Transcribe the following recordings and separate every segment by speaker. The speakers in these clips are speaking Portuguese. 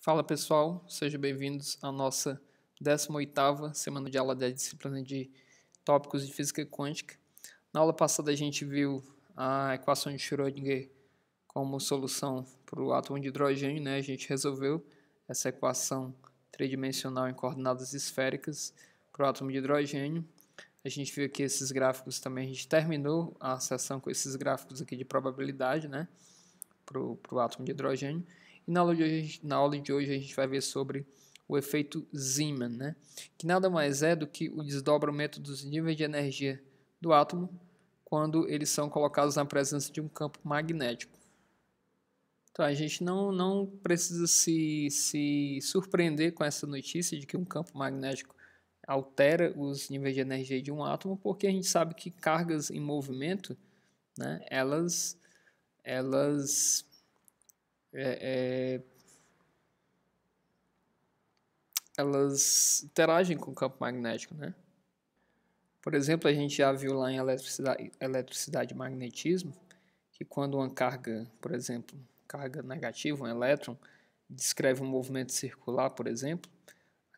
Speaker 1: Fala pessoal, sejam bem-vindos à nossa 18ª semana de aula da disciplina de tópicos de física quântica. Na aula passada a gente viu a equação de Schrödinger como solução para o átomo de hidrogênio, né? A gente resolveu essa equação tridimensional em coordenadas esféricas para o átomo de hidrogênio. A gente viu aqui esses gráficos também, a gente terminou a sessão com esses gráficos aqui de probabilidade, né? Para o átomo de hidrogênio. E na aula de hoje a gente vai ver sobre o efeito Zeeman, né? Que nada mais é do que o desdobramento dos níveis de energia do átomo quando eles são colocados na presença de um campo magnético. Então a gente não precisa se surpreender com essa notícia de que um campo magnético altera os níveis de energia de um átomo, porque a gente sabe que cargas em movimento, né, elas interagem com o campo magnético, né? Por exemplo, a gente já viu lá em eletricidade e magnetismo que quando uma carga, por exemplo, carga negativa, um elétron, descreve um movimento circular, por exemplo,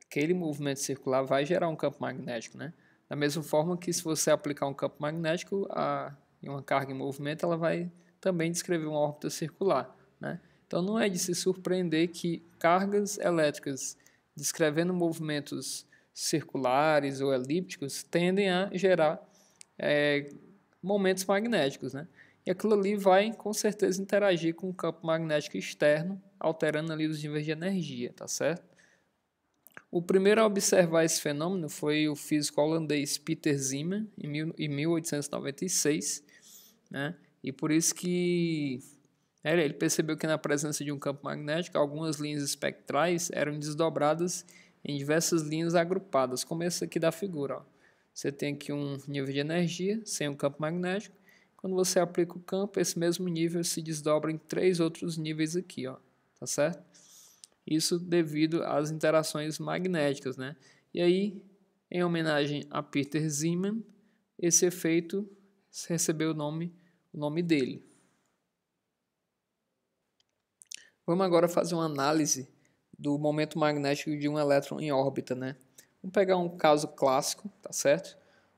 Speaker 1: aquele movimento circular vai gerar um campo magnético, né? Da mesma forma que se você aplicar um campo magnético em uma carga em movimento, ela vai também descrever uma órbita circular, né? Então não é de se surpreender que cargas elétricas descrevendo movimentos circulares ou elípticos tendem a gerar momentos magnéticos, né? E aquilo ali vai com certeza interagir com o campo magnético externo, alterando ali os níveis de energia, tá certo? O primeiro a observar esse fenômeno foi o físico holandês Peter Zeeman, em 1896, né? E por isso que ele percebeu que na presença de um campo magnético, algumas linhas espectrais eram desdobradas em diversas linhas agrupadas, como essa aqui da figura. Ó. Você tem aqui um nível de energia sem um campo magnético. Quando você aplica o campo, esse mesmo nível se desdobra em 3 outros níveis aqui, ó, tá certo? Isso devido às interações magnéticas, né? E aí, em homenagem a Peter Zeeman, esse efeito recebeu o nome dele. Vamos agora fazer uma análise do momento magnético de um elétron em órbita, né? Vamos pegar um caso clássico, tá certo?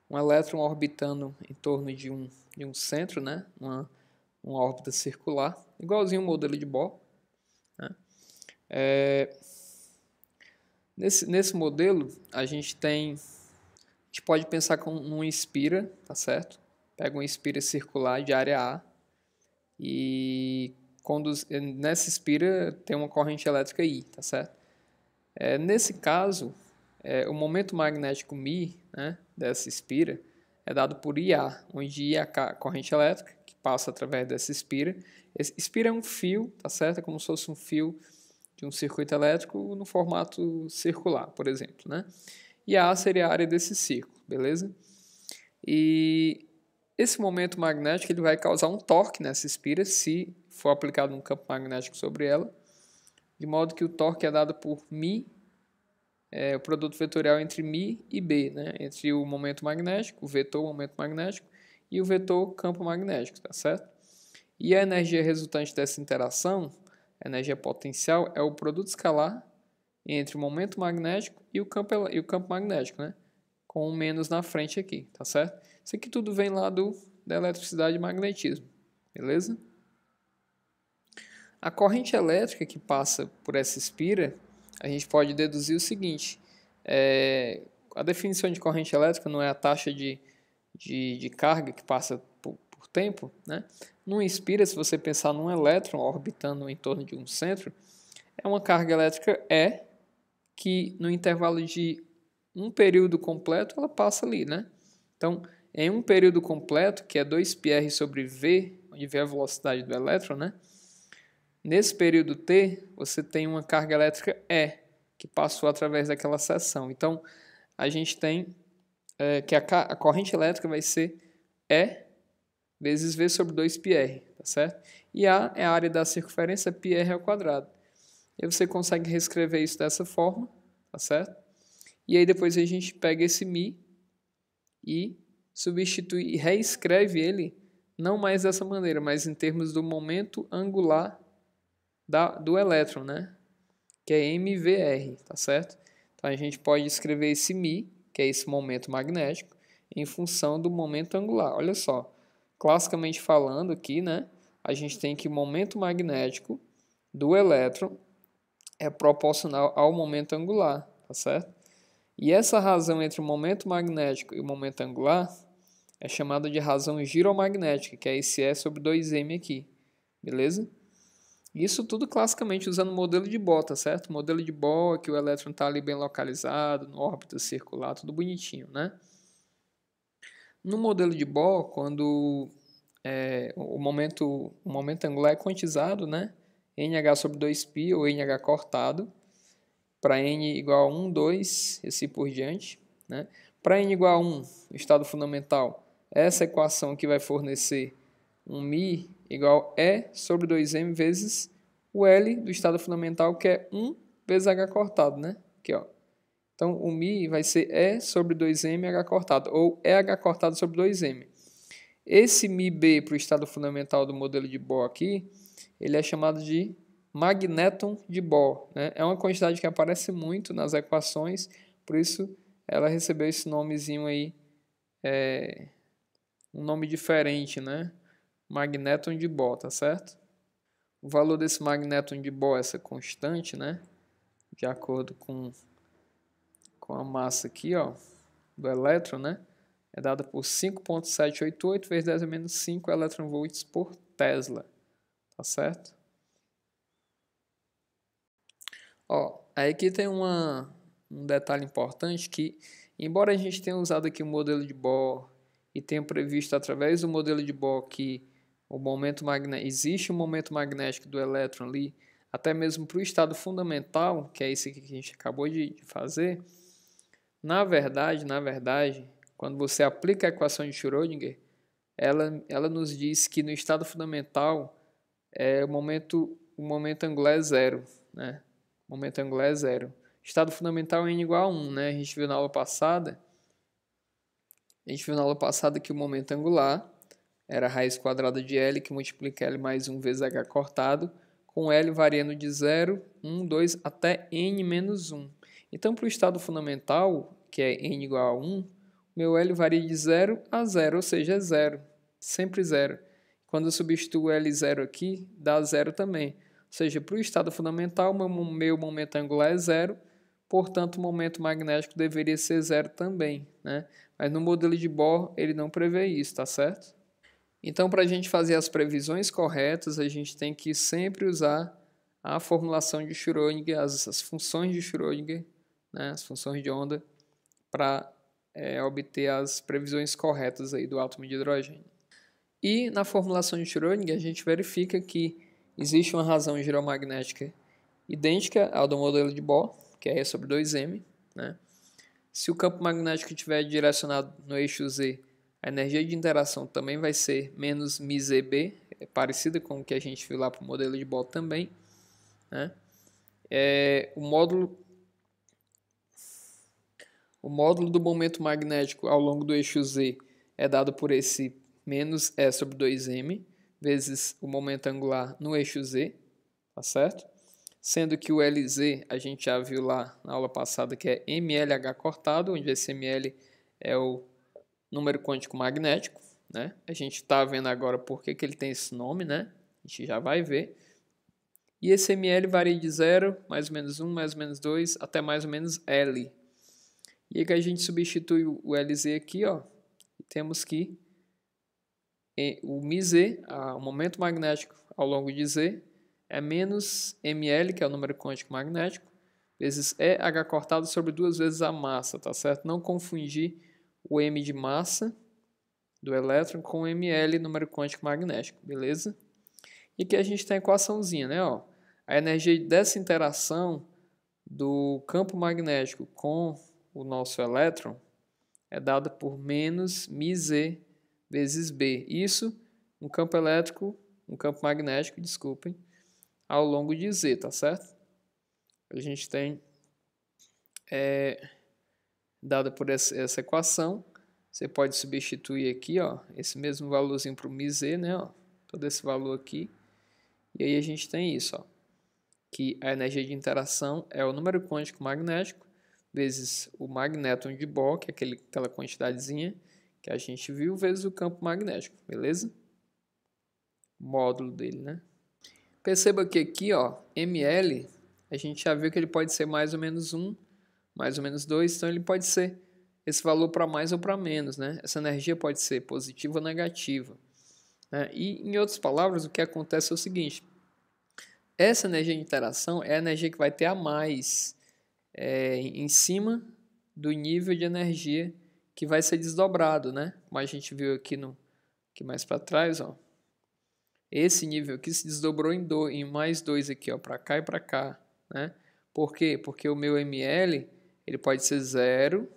Speaker 1: Um elétron orbitando em torno de um centro, né? Uma órbita circular, igualzinho o modelo de Bohr. Né? Nesse modelo, a gente pode pensar com um espira, tá certo? Pega uma espira circular de área A e nessa espira tem uma corrente elétrica I, tá certo? Nesse caso, o momento magnético μ, né, dessa espira é dado por IA, onde I é a corrente elétrica que passa através dessa espira. Esse espira é um fio, tá certo? É como se fosse um fio de um circuito elétrico no formato circular, por exemplo, né? E A seria a área desse círculo, beleza? E esse momento magnético ele vai causar um torque nessa espira se for aplicado um campo magnético sobre ela, de modo que o torque é dado por μ, o produto vetorial entre μ e B, né? Entre o momento magnético, o vetor momento magnético, e o vetor campo magnético, tá certo? E a energia resultante dessa interação, a energia potencial, é o produto escalar entre o momento magnético e o campo magnético, né? Com um menos na frente aqui, tá certo? Isso aqui tudo vem lá da eletricidade e magnetismo, beleza? A corrente elétrica que passa por essa espira, a gente pode deduzir o seguinte, a definição de corrente elétrica não é a taxa de carga que passa por tempo, né? Numa espira, se você pensar num elétron orbitando em torno de um centro, é uma carga elétrica E que no intervalo de um período completo ela passa ali, né? Então, em um período completo, que é 2πr sobre V, onde V é a velocidade do elétron, né? Nesse período T, você tem uma carga elétrica E, que passou através daquela seção. Então, a gente tem que a corrente elétrica vai ser E vezes V sobre 2πr, tá certo? E A é a área da circunferência πr ao quadrado. E aí você consegue reescrever isso dessa forma, tá certo? E aí depois a gente pega esse μ e substitui e reescreve ele não mais dessa maneira, mas em termos do momento angular do elétron, né? que é mvr, tá certo? Então a gente pode escrever esse μ, que é esse momento magnético, em função do momento angular. Olha só, classicamente falando aqui, né, a gente tem que o momento magnético do elétron é proporcional ao momento angular, tá certo? E essa razão entre o momento magnético e o momento angular é chamada de razão giromagnética, que é esse E sobre 2m aqui, beleza? Isso tudo classicamente usando o modelo de Bohr, tá certo? O modelo de Bohr, que o elétron está ali bem localizado, na órbita circular, tudo bonitinho, né? No modelo de Bohr, quando o momento angular é quantizado, né? NH sobre 2π ou NH cortado, para N igual a 1, 2, e assim por diante, né? Para N igual a 1, o estado fundamental, essa equação aqui vai fornecer um μ igual a E sobre 2m vezes o L do estado fundamental, que é 1 vezes H cortado, né? Aqui, ó. Então, o μ vai ser E sobre 2m H cortado, ou EH cortado sobre 2m. Esse μb para o estado fundamental do modelo de Bohr aqui, ele é chamado de magnéton de Bohr, né? É uma quantidade que aparece muito nas equações, por isso ela recebeu esse nomezinho aí, um nome diferente, né? Magnéton de Bohr, tá certo? O valor desse magnéton de Bohr, essa constante, né? De acordo com a massa aqui, ó, do elétron, né? É dada por 5,788 vezes 10 a menos 5 eletronvolts por Tesla, tá certo? Ó, aí aqui tem um detalhe importante que, embora a gente tenha usado aqui o modelo de Bohr e tenha previsto através do modelo de Bohr que existe um momento magnético do elétron ali, até mesmo para o estado fundamental, que é esse aqui que a gente acabou de fazer, na verdade, quando você aplica a equação de Schrödinger, ela nos diz que no estado fundamental o momento angular é zero, né? O momento angular é zero. Estado fundamental é n igual a 1, né? A gente viu na aula passada que o momento angular era a raiz quadrada de L, que multiplica L mais 1 vezes H cortado, com L variando de 0, 1, 2 até N menos 1. Então, para o estado fundamental, que é N igual a 1, meu L varia de 0 a 0, ou seja, é 0, sempre 0. Quando eu substituo L0 aqui, dá 0 também. Ou seja, para o estado fundamental, meu momento angular é 0, portanto, o momento magnético deveria ser 0 também, né? Mas no modelo de Bohr, ele não prevê isso, tá certo? Então, para a gente fazer as previsões corretas, a gente tem que sempre usar a formulação de Schrödinger, as funções de Schrödinger, né, as funções de onda, para obter as previsões corretas aí do átomo de hidrogênio. E na formulação de Schrödinger, a gente verifica que existe uma razão giromagnética idêntica ao do modelo de Bohr, que é E sobre 2m. Né? Se o campo magnético estiver direcionado no eixo Z, a energia de interação também vai ser menos μzB, é parecida com o que a gente viu lá para o modelo de Bohr também. Né? O módulo do momento magnético ao longo do eixo Z é dado por esse menos E sobre 2m, vezes o momento angular no eixo Z, tá certo? Sendo que o Lz a gente já viu lá na aula passada que é mLh cortado, onde esse ml é o número quântico magnético, né? A gente está vendo agora por que ele tem esse nome, né? A gente já vai ver. E esse ml varia de 0, mais ou menos 1, mais ou menos 2, até mais ou menos L. E aí que a gente substitui o Lz aqui, ó, e temos que o μz, o momento magnético ao longo de Z, é menos ml, que é o número quântico magnético, vezes EH cortado sobre 2 vezes a massa, tá certo? Não confundir o m de massa do elétron com o ml, número quântico magnético, beleza? E aqui a gente tem a equaçãozinha, né? Ó, a energia dessa interação do campo magnético com o nosso elétron é dada por menos μz vezes B. Isso, um campo magnético, desculpem, ao longo de Z, tá certo? A gente tem dada por essa equação, você pode substituir aqui, ó, esse mesmo valorzinho para o μz, né? Ó, todo esse valor aqui. E aí a gente tem isso, ó. que a energia de interação é o número quântico magnético vezes o magnéton de Bohr, que é aquela quantidadezinha que a gente viu, vezes o campo magnético, beleza? Módulo dele, né? Perceba que aqui, ó, ml, a gente já viu que ele pode ser mais ou menos 1, mais ou menos 2, então ele pode ser esse valor para mais ou para menos, né? Essa energia pode ser positiva ou negativa, né? E, em outras palavras, o que acontece é o seguinte: essa energia de interação é a energia que vai ter a mais em cima do nível de energia que vai ser desdobrado, né? Como a gente viu aqui mais para trás, ó. Esse nível aqui se desdobrou em mais dois aqui, ó, para cá e para cá, né? Por quê? Porque o meu ml ele pode ser 0,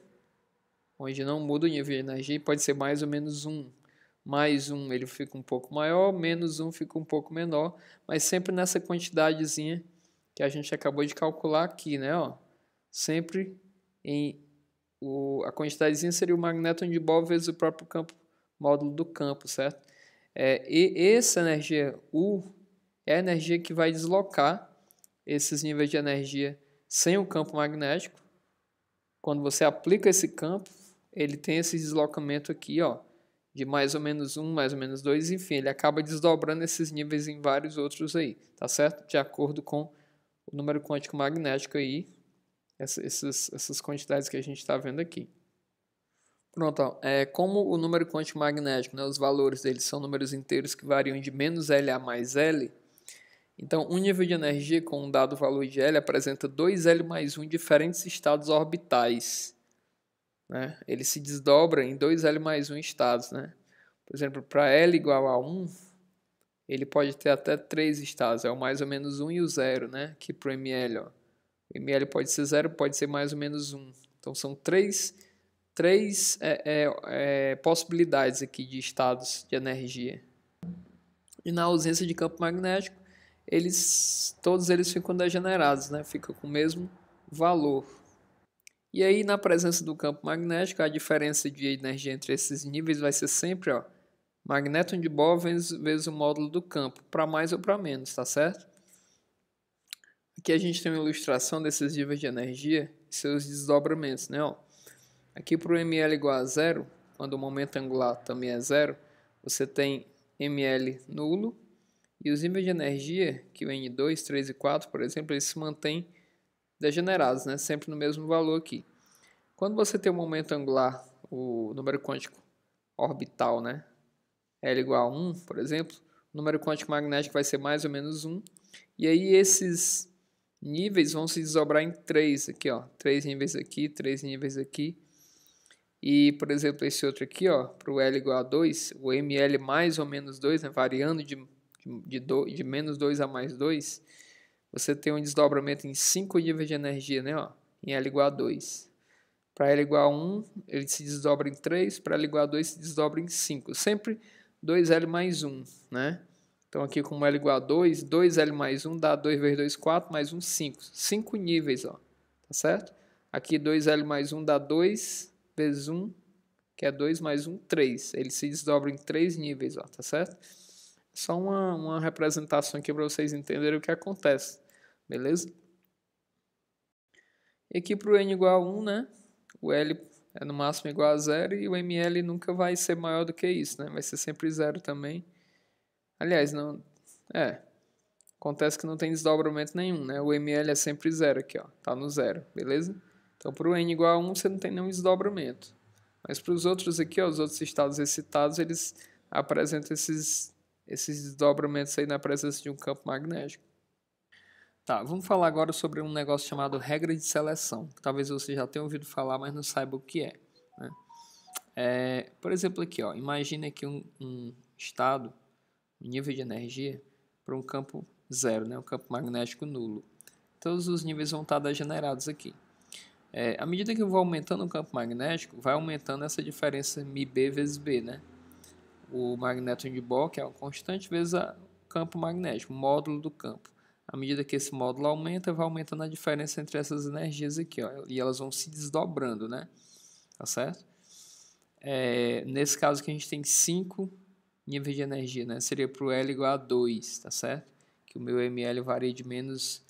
Speaker 1: onde não muda o nível de energia, e pode ser mais ou menos 1. Mais 1 ele fica um pouco maior, menos 1 fica um pouco menor, mas sempre nessa quantidadezinha que a gente acabou de calcular aqui, né? Ó, sempre a quantidadezinha seria o magnéton de Bohr vezes o próprio campo, módulo do campo, certo? E essa energia U é a energia que vai deslocar esses níveis de energia sem o campo magnético. Quando você aplica esse campo, ele tem esse deslocamento aqui, ó, de mais ou menos 1, mais ou menos 2, enfim, ele acaba desdobrando esses níveis em vários outros aí, tá certo? De acordo com o número quântico magnético aí, essas quantidades que a gente está vendo aqui. Pronto, ó, como o número quântico magnético, né, os valores deles são números inteiros que variam de menos L a mais L, então um nível de energia com um dado valor de L apresenta 2L mais 1 diferentes estados orbitais, né? Ele se desdobra em 2L mais 1 estados, né? Por exemplo, para L igual a 1, ele pode ter até 3 estados, é o mais ou menos 1 e o 0, né? Aqui para o ml, ó. O ml pode ser 0, pode ser mais ou menos 1. Então são três possibilidades aqui de estados de energia. E na ausência de campo magnético, todos eles ficam degenerados, né? Fica com o mesmo valor. E aí, na presença do campo magnético, a diferença de energia entre esses níveis vai ser sempre, ó, magnéton de Bohr vezes o módulo do campo, para mais ou para menos, tá certo? Aqui a gente tem uma ilustração desses níveis de energia e seus desdobramentos, né? Ó, aqui para o ml igual a 0, quando o momento angular também é 0, você tem ml nulo, e os níveis de energia, que o N2, 3 e 4, por exemplo, eles se mantêm degenerados, né? Sempre no mesmo valor aqui. Quando você tem o momento angular, o número quântico orbital, né? L igual a 1, por exemplo, o número quântico magnético vai ser mais ou menos 1. E aí esses níveis vão se desdobrar em 3 aqui, ó. 3 níveis aqui, 3 níveis aqui. E, por exemplo, esse outro aqui, ó, para o L igual a 2, o ml mais ou menos 2, né, variando de menos 2 a mais 2, você tem um desdobramento em 5 níveis de energia, né, ó, em L igual a 2. Para L igual a 1, ele se desdobra em 3, para L igual a 2 se desdobra em 5. Sempre 2L mais 1, né? Então aqui como L igual a 2, 2L mais 1 dá 2 vezes 2, 4, mais 1, 5. 5 níveis, ó, tá certo? Aqui 2L mais 1 dá 2 vezes 1, que é 2 mais 1, 3. Ele se desdobra em 3 níveis, ó, tá certo? Só uma representação aqui para vocês entenderem o que acontece, beleza? E aqui para o N igual a 1, né? O L é no máximo igual a 0 e o ml nunca vai ser maior do que isso, né? Vai ser sempre 0 também. Aliás, não... acontece que não tem desdobramento nenhum, né? O ml é sempre 0 aqui, ó. Tá no 0, beleza? Então, para o n igual a 1, você não tem nenhum desdobramento. Mas para os outros aqui, ó, os outros estados excitados, eles apresentam esses desdobramentos aí na presença de um campo magnético. Tá, vamos falar agora sobre um negócio chamado regra de seleção, que talvez você já tenha ouvido falar, mas não saiba o que é, né? Por exemplo, aqui, ó, imagine aqui um estado, um nível de energia para um campo zero, né, um campo magnético nulo. Todos os níveis vão estar degenerados aqui. À medida que eu vou aumentando o campo magnético, vai aumentando essa diferença μB vezes B, né? O magnéton de Bohr, que é uma constante, vezes o campo magnético, o módulo do campo. À medida que esse módulo aumenta, vai aumentando a diferença entre essas energias aqui, ó, e elas vão se desdobrando, né? Tá certo? Nesse caso aqui a gente tem 5 níveis de energia, né? Seria para o L igual a 2, tá certo? Que o meu ml varia de menos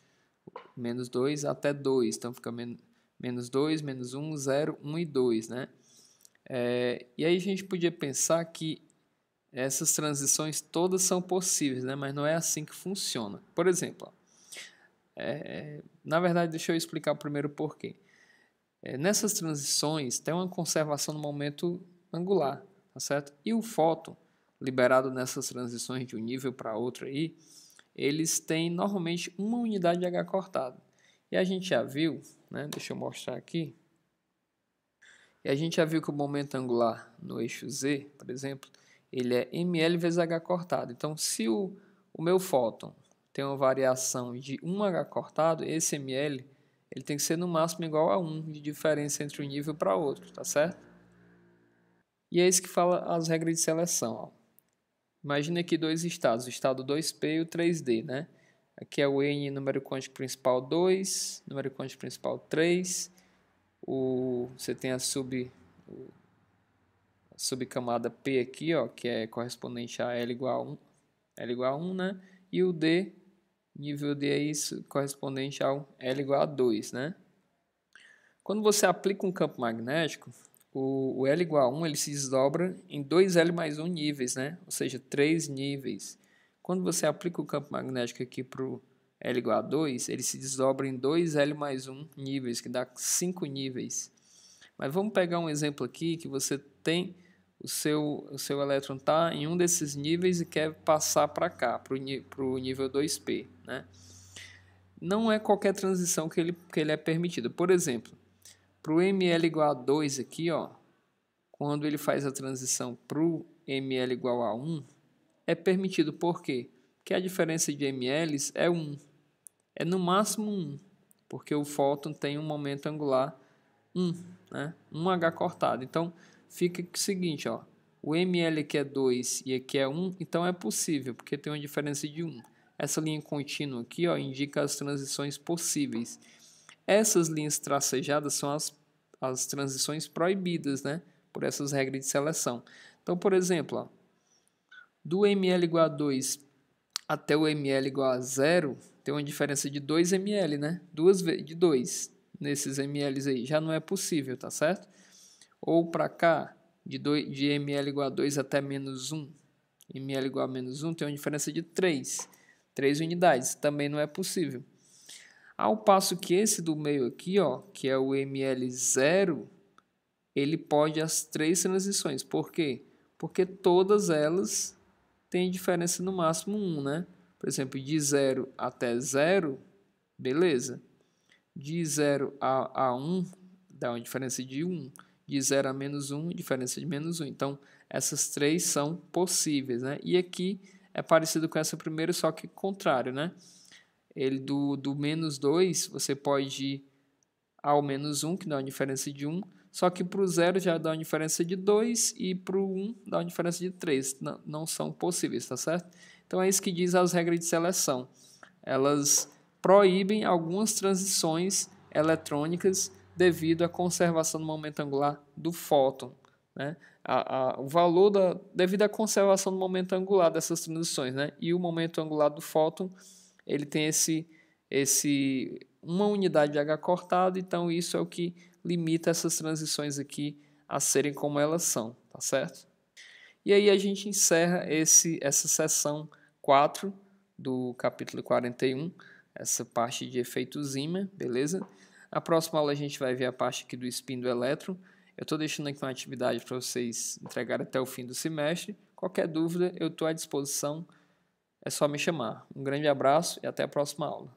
Speaker 1: menos 2 até 2. Então, fica menos 2, menos 1, 0, 1 e 2, né? E aí a gente podia pensar que essas transições todas são possíveis, né? Mas não é assim que funciona. Por exemplo, na verdade, deixa eu explicar primeiro o porquê. Nessas transições, tem uma conservação no momento angular, tá certo? E o fóton, liberado nessas transições de um nível para outro aí, eles têm normalmente uma unidade de H cortado. E a gente já viu, né? Deixa eu mostrar aqui. E a gente já viu que o momento angular no eixo Z, por exemplo, ele é ml vezes H cortado. Então, se o meu fóton tem uma variação de 1 H cortado, esse ml ele tem que ser no máximo igual a 1 de diferença entre um nível para outro, tá certo? E é isso que fala as regras de seleção. Ó. Imagina aqui dois estados, o estado 2P e o 3D, né? Aqui é o N número quântico principal 2, número quântico principal 3, você tem a subcamada P aqui, ó, que é correspondente a L igual a 1, né? E o D, nível D é isso, correspondente ao L igual a 2, né? Quando você aplica um campo magnético, o L igual a 1 ele se desdobra em 2L mais 1 níveis, né? Ou seja, 3 níveis. Quando você aplica o campo magnético aqui para o L igual a 2, ele se desdobra em 2L mais 1 níveis, que dá 5 níveis. Mas vamos pegar um exemplo aqui que você tem o seu elétron está em um desses níveis e quer passar para cá, para o nível 2P. Né? Não é qualquer transição que ele é permitida. Por exemplo, para o ml igual a 2 aqui, ó, quando ele faz a transição para o ml igual a 1, é permitido. Por quê? Porque a diferença de mLs é 1. É no máximo 1, porque o fóton tem um momento angular 1, né? 1H cortado. Então, fica o seguinte, ó, o ml aqui é 2 e aqui é 1, então é possível, porque tem uma diferença de 1. Essa linha contínua aqui, ó, indica as transições possíveis. Essas linhas tracejadas são as transições proibidas, né? Por essas regras de seleção. Então, por exemplo, ó, do ml igual a 2 até o ml igual a 0, tem uma diferença de 2 ml, né? De 2 nesses ml aí. Já não é possível, tá certo? Ou para cá, de ml igual a 2 até menos 1, ml igual a menos 1, tem uma diferença de 3 unidades. Também não é possível. Ao passo que esse do meio aqui, ó, que é o ml0, ele pode as 3 transições. Por quê? Porque todas elas têm diferença no máximo 1, né? Por exemplo, de 0 até 0, beleza. De 0 a 1, dá uma diferença de 1. De 0 a menos 1, diferença de menos 1. Então, essas 3 são possíveis, né? E aqui é parecido com essa primeira, só que contrário, né? Ele do menos 2, você pode ir ao menos 1, que dá uma diferença de 1, só que para o 0 já dá uma diferença de 2 e para o 1 dá uma diferença de 3. Não são possíveis, tá certo? Então é isso que diz as regras de seleção. Elas proíbem algumas transições eletrônicas devido à conservação do momento angular do fóton. Né? O valor devido à conservação do momento angular dessas transições. Né? E o momento angular do fóton ele tem uma unidade de H cortado, então isso é o que limita essas transições aqui a serem como elas são, tá certo? E aí a gente encerra essa seção 4 do capítulo 41, essa parte de efeito Zeeman, beleza? Na próxima aula a gente vai ver a parte aqui do spin do elétron. Eu estou deixando aqui uma atividade para vocês entregarem até o fim do semestre. Qualquer dúvida, eu estou à disposição. É só me chamar. Um grande abraço e até a próxima aula.